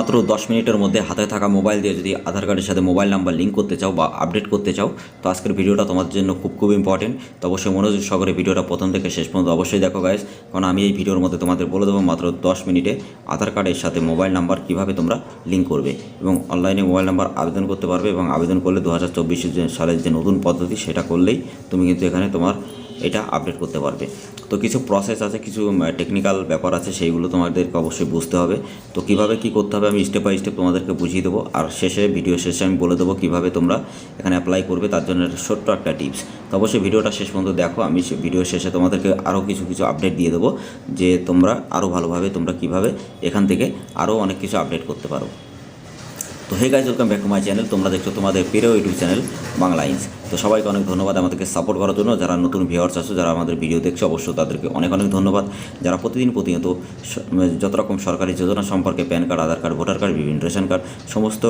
মাত্র 10 মিনিটের মধ্যে হাতে থাকা মোবাইল দিয়ে যদি আধার কার্ডের সাথে মোবাইল নাম্বার লিঙ্ক করতে চাও বা আপডেট করতে চাও, তো আজকের ভিডিওটা তোমাদের জন্য খুব ইম্পর্টেন্ট। তো অবশ্যই মনোযোগ সহকারে ভিডিওটা প্রথম থেকে শেষ পর্যন্ত অবশ্যই দেখো গাইস, কারণ আমি এই ভিডিওর মধ্যে তোমাদের বলে দেবো মাত্র 10 মিনিটে আধার কার্ডের সাথে মোবাইল নাম্বার কীভাবে তোমরা লিঙ্ক করবে এবং অনলাইনে মোবাইল নাম্বার আবেদন করতে পারবে। এবং আবেদন করলে 2024 সালের যে নতুন পদ্ধতি সেটা করলেই তুমি কিন্তু এখানে তোমার এটা আপডেট করতে পারবে। তো কিছু প্রসেস আছে, কিছু টেকনিক্যাল ব্যাপার আছে, সেইগুলো তোমাদেরকে অবশ্যই বুঝতে হবে। তো কীভাবে কী করতে হবে আমি স্টেপ বাই স্টেপ তোমাদেরকে বুঝিয়ে দেবো, আর ভিডিও শেষে আমি বলে দেবো কীভাবে তোমরা এখানে অ্যাপ্লাই করবে, তার জন্য ছোট্ট একটা টিপস। তো অবশ্যই ভিডিওটা শেষ পর্যন্ত দেখো, আমি ভিডিও শেষে তোমাদেরকে আরও কিছু আপডেট দিয়ে দেবো যে তোমরা আরও ভালোভাবে তোমরা কীভাবে এখান থেকে আরও অনেক কিছু আপডেট করতে পারো। তো hey guys, welcome back to my channel. তোমরা দেখছো তোমাদের প্রিয় ইউটিউব চ্যানেল বাংলা ইন্স। তো সবাইকে অনেক ধন্যবাদ আমাদেরকে সাপোর্ট করার জন্য। যারা নতুন ভিউয়ার্স আছো, যারা আমাদের ভিডিও দেখছো, অবশ্যই তাদেরকে অনেক ধন্যবাদ। যারা প্রতিনিয়ত যত রকম সরকারি যোজনা সম্পর্কে, pan card, Aadhaar card, voter card, বিভিন্ন রেশন কার্ড, সমস্ত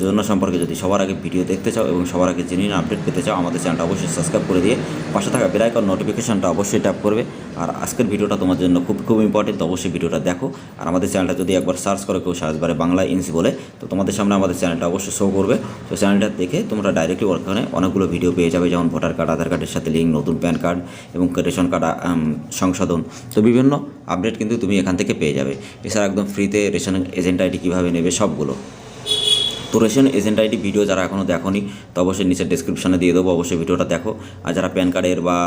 যোজনা সম্পর্কে যদি সবার আগে ভিডিও দেখতে চাও এবং সবার আগে জেনুইন আপডেট পেতে চাও, আমাদের চ্যানেলটা অবশ্যই সাবস্ক্রাইব করে দিয়ে পাশে থাকা বেল আইকন নোটিফিকেশনটা অবশ্যই ট্যাপ করবে। আর আজকের ভিডিওটা তোমার জন্য খুব ইম্পর্টেন্ট, তো অবশ্যই ভিডিওটা দেখো। আর আমাদের চ্যানেলটা যদি একবার সার্চ করো কেউ সার্চ বারে বাংলা ইন্স বলে, তো তোমাদের সামনে আমাদের চ্যানেলটা অবশ্যই শো করবে। তো চ্যানেলটা দেখে তোমরা ডাইরেক্টলি ওখানে অনেকগুলো ভিডিও পেয়ে যাবে, যেমন ভোটার কার্ড, আধার কার্ডের সাথে লিঙ্ক, নতুন প্যান কার্ড এবং রেশন কার্ড সংশোধন। তো বিভিন্ন আপডেট কিন্তু তুমি এখান থেকে পেয়ে যাবে। এছাড়া একদম ফ্রিতে রেশন এজেন্ট আইডি কীভাবে নেবে সবগুলো। তো রেশন এজেন্ট আইডি ভিডিও যারা এখনও দেখোনি, তো অবশ্যই নিচে ডেসক্রিপশনে দিয়ে দেবো, অবশ্যই ভিডিওটা দেখো। আর যারা প্যান কার্ডের বা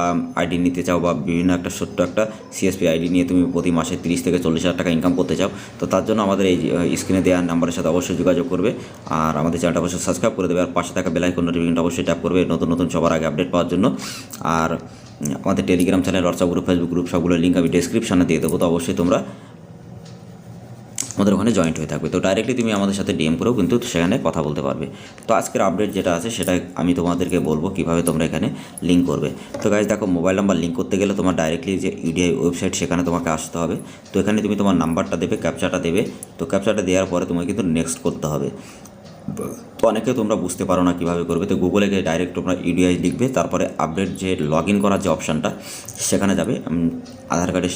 আইডি নিতে চাও বা বিভিন্ন একটা ছোট্ট একটা সিএসপি আইডি নিয়ে তুমি প্রতি মাসে 30 থেকে 40 হাজার টাকা ইনকাম করতে চাও, তো তার জন্য আমাদের এই স্ক্রিনে দেওয়া নাম্বারের সাথে অবশ্যই যোগাযোগ করবে। আর আমাদের চ্যানেলটা অবশ্যই সাবস্ক্রাইব করে দেবে, আর পাশে থাকা বেল আইকন নোটিফিকেশনটা অবশ্যই ট্যাপ করবে নতুন সবার আগে আপডেট পাওয়ার জন্য। আর আমাদের Telegram channel, WhatsApp group, Facebook group সবগুলোর লিঙ্ক আমি ডেসক্রিপশনে দিয়ে দেবো। তো অবশ্যই তোমরা আমাদের ওখানে জয়েন্ট হয়ে থাকবে। তো ডাইরেক্টলি তুমি আমাদের সাথে ডিএম করেও কিন্তু সেখানে কথা বলতে পারবে। তো আজকের আপডেট যেটা আছে সেটা আমি তোমাদেরকে বলবো কীভাবে তোমরা এখানে লিঙ্ক করবে। তো গাইজ দেখো, মোবাইল নাম্বার লিঙ্ক করতে গেলে তোমার ডাইরেক্টলি যে ইউডিআই ওয়েবসাইট সেখানে তোমাকে আসতে হবে। তো এখানে তুমি তোমার নাম্বারটা দেবে, ক্যাপচাটা দেবে। তো ক্যাপচাটা দেওয়ার পরে তোমাকে কিন্তু নেক্সট করতে হবে। তো অনেকে তোমরা বুঝতে পারো না কীভাবে করবে, তো গুগলে গিয়ে ডাইরেক্ট তোমরা ইউডিআই লিখবে, তারপরে আপডেট যে লগ ইন করার যে অপশানটা সেখানে যাবে, আধার কার্ডে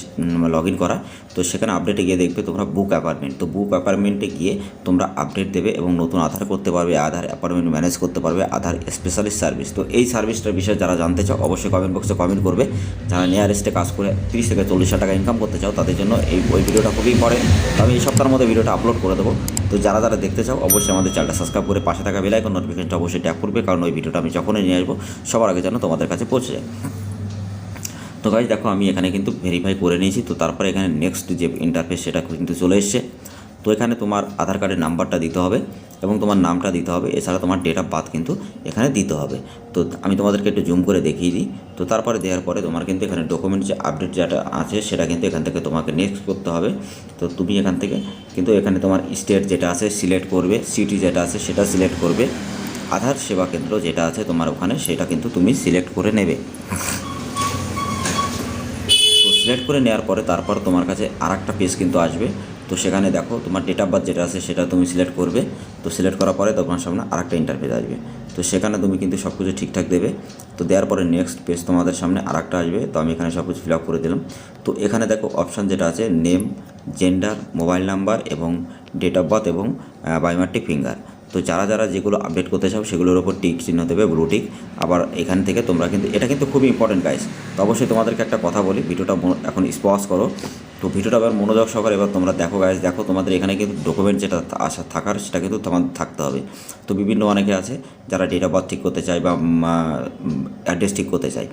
লগ ইন করা। তো সেখানে আপডেটে গিয়ে দেখবে তোমরা বুক অ্যাপার্টমেন্ট। তো বুক অ্যাপার্টমেন্টে গিয়ে তোমরা আপডেট দেবে এবং নতুন আধার করতে পারবে, আধার অ্যাপার্টমেন্ট ম্যানেজ করতে পারবে, আধার স্পেশালিস্ট সার্ভিস। তো এই সার্ভিসটার বিষয়ে যারা জানতে চাও অবশ্যই কমেন্ট বক্সে কমেন্ট করবে। যারা নিয়ারেস্টে কাজ করে 30 থেকে 40 হাজার টাকা ইনকাম করতে চাও, তাদের জন্য ওই ভিডিওটা খুবই ইম্পর্টেন্ট। আমি এই সপ্তাহের মধ্যে ভিডিওটা আপলোড করে দেবো। তো যারা দেখতে চাও অবশ্যই আমাদের চ্যানেলটা সাবস্ক্রাইব করে পাশে থাকা বেল আইকন নোটিফিকেশনটা অবশ্যই ট্যাপ করবে, কারণ ওই ভিডিওটা আমি যখনই নিয়ে আসবো সবার আগে যেন তোমাদের কাছে পৌঁছে যায়। তো গাইজ দেখো, আমি এখানে কিন্তু ভেরিফাই করে নিয়েছি। তো তারপরে এখানে নেক্সট যে ইন্টারফেস সেটা কিন্তু চলে এসছে। তো এখানে তোমার আধার কার্ডের নাম্বারটা দিতে হবে এবং তোমার নামটা দিতে হবে, এছাড়া তোমার ডেট অফ বার্থ কিন্তু এখানে দিতে হবে। তো আমি তোমাদেরকে একটু জুম করে দেখিয়ে দিই। তো তারপরে দেওয়ার পরে তোমার কিন্তু এখানে ডকুমেন্ট যে আপডেট যেটা আছে সেটা কিন্তু এখান থেকে তোমাকে নেক্সট করতে হবে। তো তুমি এখান থেকে কিন্তু এখানে তোমার স্টেট যেটা আছে সিলেক্ট করবে, সিটি যেটা আছে সেটা সিলেক্ট করবে, আধার সেবা কেন্দ্র যেটা আছে তোমার ওখানে সেটা কিন্তু তুমি সিলেক্ট করে নেবে। তো সিলেক্ট করে নেওয়ার পরে তারপর তোমার কাছে আরেকটা পেজ কিন্তু আসবে। তো সেখানে দেখো তোমার ডেট অফ বার্থ যেটা আছে সেটা তুমি সিলেক্ট করবে। তো সিলেক্ট করার পরে তোমার সামনে আরেকটা ইন্টারফেস আসবে। তো সেখানে তুমি কিন্তু সব কিছু ঠিকঠাক দেবে। তো দেওয়ার পরে নেক্সট পেজ তোমাদের সামনে আরেকটা আসবে। তো আমি এখানে সব কিছু ফিল আপ করে দিলাম। তো এখানে দেখো অপশান যেটা আছে নেম, জেন্ডার, মোবাইল নাম্বার এবং ডেট অফ বার্থ এবং বায়োমেট্রিক ফিঙ্গার। তো যারা যেগুলো আপডেট করতে চাও সেগুলোর ওপর টিক চিহ্ন দেবে, ব্লু টিক। আবার এখান থেকে তোমরা কিন্তু এটা কিন্তু খুবই ইম্পর্টেন্ট গাইস। তো অবশ্যই তোমাদেরকে একটা কথা বলি, ভিডিওটা এখন স্পজ করো। তো ভিডিওটা এবার মনোযোগ সহকারে এবার তোমরা দেখো গাইস। দেখো তোমাদের এখানে কিন্তু ডকুমেন্ট যেটা থাকার সেটা কিন্তু তোমাদের থাকতে হবে। তো বিভিন্ন অনেকে আছে যারা ডেট অফ বার্থ ঠিক করতে চায় বা অ্যাড্রেস ঠিক করতে চায়।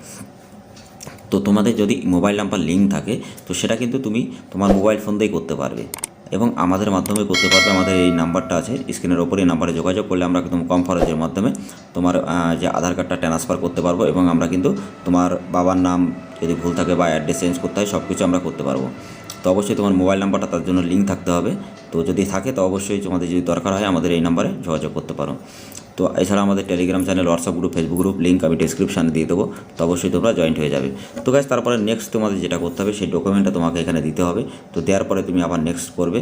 তো তোমাদের যদি মোবাইল নাম্বার লিঙ্ক থাকে তো সেটা কিন্তু তুমি তোমার মোবাইল ফোন দিয়েই করতে পারবে এবং আমাদের মাধ্যমে করতে পারবে। আমাদের এই নাম্বারটা আছে স্ক্রিনের ওপরে, এই নাম্বারে যোগাযোগ করলে আমরা একদম কম খরচের মাধ্যমে তোমার যে আধার কার্ডটা ট্রান্সফার করতে পারবো এবং আমরা কিন্তু তোমার বাবার নাম যদি ভুল থাকে বা অ্যাড্রেস চেঞ্জ করতে হয় সব কিছু আমরা করতে পারবো। তো অবশ্যই তোমার মোবাইল নাম্বারটা তার জন্য লিঙ্ক থাকতে হবে। তো যদি থাকে তো অবশ্যই তোমাদের যদি দরকার হয় আমাদের এই নাম্বারে যোগাযোগ করতে পারো। তো এছাড়া আমাদের Telegram channel, WhatsApp group, Facebook group link আমি ডিসক্রিপশানে দিয়ে দেবো। তো অবশ্যই তোমরা জয়েন্ট হয়ে যাবে। তো গাইস তারপরে নেক্সট তোমাদের যেটা করতে হবে সেই ডকুমেন্টটা তোমাকে এখানে দিতে হবে। তো দেওয়ার পরে তুমি আবার নেক্সট করবে।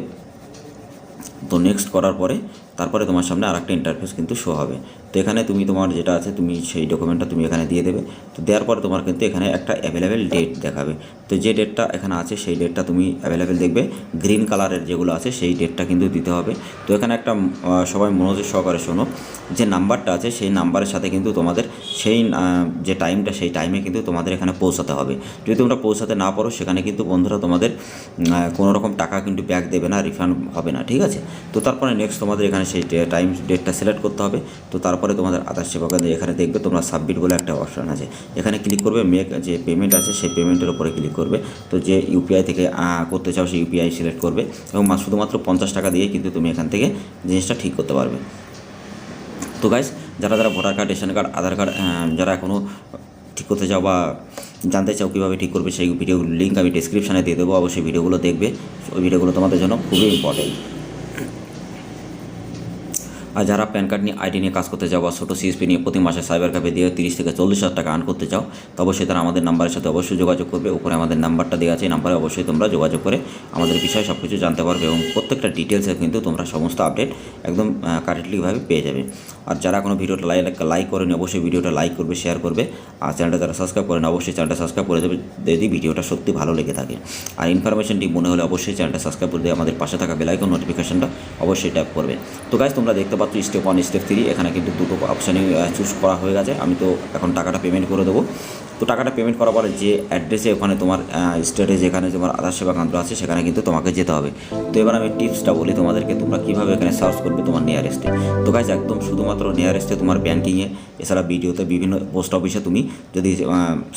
তো নেক্সট করার পরে তারপরে তোমার সামনে আরেকটা ইন্টারফেস কিন্তু শো হবে। তো এখানে তুমি তোমার যেটা আছে তুমি সেই ডকুমেন্টটা তুমি এখানে দিয়ে দেবে। তো দেওয়ার পরে তোমার কিন্তু এখানে একটা অ্যাভেলেবেল ডেট দেখাবে। তো যে ডেটটা এখানে আছে সেই ডেটটা তুমি অ্যাভেলেবেল দেখবে, গ্রিন কালারের যেগুলো আছে সেই ডেটটা কিন্তু দিতে হবে। তো এখানে একটা সবাই মনোযোগ সহকারে শোনো, যে নাম্বারটা আছে সেই নাম্বারের সাথে কিন্তু তোমাদের সেই যে টাইমটা সেই টাইমে কিন্তু তোমাদের এখানে পৌঁছাতে হবে। যদি তোমরা পৌঁছাতে না পারো সেখানে কিন্তু বন্ধুরা তোমাদের কোনো রকম টাকা কিন্তু ব্যাক দেবে না, রিফান্ড হবে না, ঠিক আছে। তো তারপরে নেক্সট তোমাদের এখানে সেই টাইম ডেটটা সিলেক্ট করতে হবে। তো তারপরে তোমাদের আধার সেবা কেন্দ্রে এখানে দেখবে তোমরা সাবমিট বলে একটা অপশান আছে, এখানে ক্লিক করবে। মেক যে পেমেন্ট আছে সেই পেমেন্টের উপরে ক্লিক করবে। তো যে ইউপিআই থেকে করতে চাও সেই ইউপিআই সিলেক্ট করবে এবং শুধুমাত্র 50 টাকা দিয়ে কিন্তু তুমি এখান থেকে জিনিসটা ঠিক করতে পারবে। তো গাইস, যারা যারা voter card, ration card, Aadhaar card যারা এখনও ঠিক করতে চাও বা জানতে চাও কীভাবে ঠিক করবে, সেই ভিডিওগুলোর লিঙ্ক আমি ডিসক্রিপশানে দিয়ে দেবো, অবশ্যই ভিডিওগুলো দেখবে। ওই ভিডিওগুলো তোমাদের জন্য খুবই ইম্পর্টেন্ট। আর যারা প্যান কার্ড নিয়ে আইডি নিয়ে কাজ করতে চাও বা ছোটো সিএসপি নিয়ে প্রতি মাসে সাইবার ক্যাফে দিয়ে 30 থেকে 40 হাজার টাকা আর্ন করতে চাও, তো অবশ্যই তারা আমাদের নাম্বারের সাথে অবশ্যই যোগাযোগ করবে। উপরে আমাদের নাম্বারটা দেওয়া আছে, এই নাম্বারে অবশ্যই তোমরা যোগাযোগ করে আমাদের বিষয়ে সব কিছু জানতে পারবে এবং প্রত্যেকটা ডিটেলসে কিন্তু তোমরা সমস্ত আপডেট একদম কারেক্টলিভাবে পেয়ে যাবে। আর যারা কোনো ভিডিওটা লাইক করেনি অবশ্যই ভিডিওটা লাইক করবে, শেয়ার করবে। আর চ্যানেলটা যারা সাবস্ক্রাইব করেন অবশ্যই চ্যানেলটা সাবস্ক্রাইব করে দেবে যদি ভিডিওটা সত্যি ভালো লেগে থাকে। আর ইনফরমেশনটি মনে হলে অবশ্যই চ্যানেলটা সাবস্ক্রাইব করে দিয়ে আমাদের পাশে থাকা বেল আইকন নোটিফিকেশনটা অবশ্যই ট্যাপ করবে। তো গাইস, তোমরা দেখতে পাচ্ছ স্টেপ 1 স্টেপ 3 এখানে কিন্তু দুটো অপশানই চুজ করা হয়ে গেছে। আমি তো এখন টাকাটা পেমেন্ট করে দেবো। তো টাকাটা পেমেন্ট করার পরে যে অ্যাড্রেসে ওখানে তোমার স্টেটে যেখানে তোমার আধার সেবা কেন্দ্র আছে সেখানে কিন্তু তোমাকে যেতে হবে। তো এবার আমি টিপসটা বলি তোমাদেরকে, তোমরা কীভাবে এখানে সার্চ করবে তোমার নিয়ারেস্টে। তো গাইস, একদম শুধুমাত্র নিয়ারেস্টে তোমার ব্যাঙ্কিংয়ে, এছাড়া ভিডিওতে, বিভিন্ন পোস্ট অফিসে তুমি যদি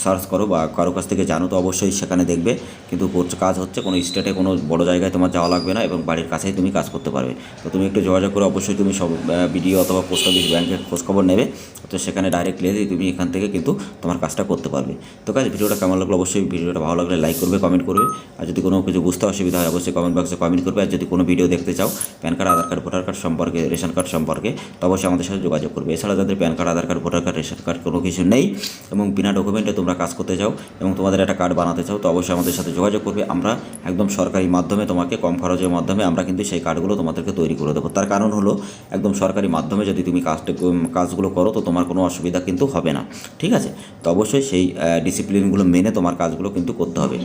সার্চ করো বা কারো কাছ থেকে জানো তো অবশ্যই সেখানে দেখবে কিন্তু কাজ হচ্ছে। কোনো স্টেটে কোনো বড় জায়গায় তোমার যাওয়া লাগবে না এবং বাড়ির কাছেই তুমি কাজ করতে পারবে। তো তুমি একটু যোগাযোগ করে অবশ্যই তুমি সব ভিডিও অথবা পোস্ট অফিস ব্যাংকের খোঁজখবর নেবে। তো সেখানে ডাইরেক্ট লেগে তুমি এখান থেকে কিন্তু তোমার কাজটা করতে পারবে। তো কাজ ভিডিওটা কেমন লাগলো অবশ্যই ভিডিওটা ভালো লাগলে লাইক করবে, কমেন্ট করবে। আর যদি কোনো কিছু বুঝতে অসুবিধা হয় অবশ্যই কমেন্ট বক্সে কমেন্ট করবে। আর যদি কোনো ভিডিও দেখতে চাও PAN card, Aadhaar card, voter card সম্পর্কে, রেশন কার্ড সম্পর্কে, তো অবশ্যই আমাদের সাথে যোগাযোগ করবে। এছাড়া যাদের PAN card, Aadhaar card, voter card, ration card কোনো কিছু নেই এবং বিনা ডকুমেন্টে তোমরা কাজ করতে চাও এবং তোমাদের একটা কার্ড বানাতে চাও, তো অবশ্যই আমাদের সাথে যোগাযোগ করবে। আমরা একদম সরকারি মাধ্যমে তোমাকে কম খরচের মাধ্যমে আমরা কিন্তু সেই কার্ডগুলো তোমাদেরকে তৈরি করে দেবো। তার কারণ হলো একদম সরকারি মাধ্যমে যদি তুমি কাজগুলো করো তো তোমার কোনো অসুবিধা কিন্তু হবে না, ঠিক আছে। তো অবশ্যই সেই ডিসিপ্লিনগুলো মেনে তোমার কাজগুলো কিন্তু করতে হবে।